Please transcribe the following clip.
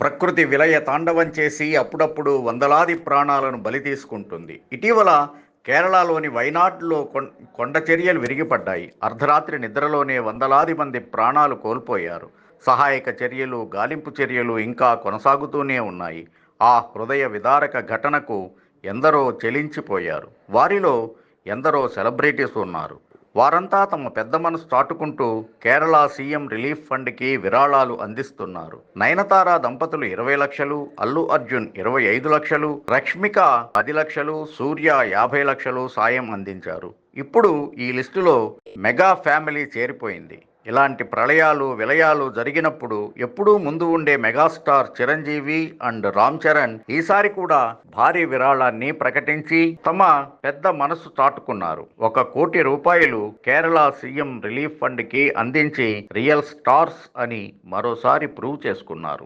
ప్రకృతి విలయ తాండవం చేసి అప్పుడప్పుడు వందలాది ప్రాణాలను బలి తీసుకుంటుంది. ఇటీవల కేరళలోని వైనాడ్లో కొండ చర్యలు విరిగిపడ్డాయి. అర్ధరాత్రి నిద్రలోనే వందలాది మంది ప్రాణాలు కోల్పోయారు. సహాయక చర్యలు, గాలింపు చర్యలు ఇంకా కొనసాగుతూనే ఉన్నాయి. ఆ హృదయ విదారక ఘటనకు ఎందరో చెలించిపోయారు. వారిలో ఎందరో సెలబ్రిటీస్ ఉన్నారు. వారంతా తమ పెద్ద మనసు చాటుకుంటూ కేరళ సీఎం రిలీఫ్ ఫండ్కి విరాళాలు అందిస్తున్నారు. నయనతార దంపతులు 20 లక్షలు, అల్లు అర్జున్ 25 లక్షలు, రష్మిక 10 లక్షలు, సూర్య 50 లక్షలు సాయం అందించారు. ఇప్పుడు ఈ లిస్టులో మెగా ఫ్యామిలీ చేరిపోయింది. ఇలాంటి ప్రళయాలు, విలయాలు జరిగినప్పుడు ఎప్పుడూ ముందు ఉండే మెగాస్టార్ చిరంజీవి అండ్ రామ్ చరణ్ ఈసారి కూడా భారీ విరాళాన్ని ప్రకటించి తమ పెద్ద మనసు చాటుకున్నారు. 1 కోటి రూపాయలు కేరళ సీఎం రిలీఫ్ ఫండ్ కి అందించి రియల్ స్టార్స్ అని మరోసారి ప్రూవ్ చేసుకున్నారు.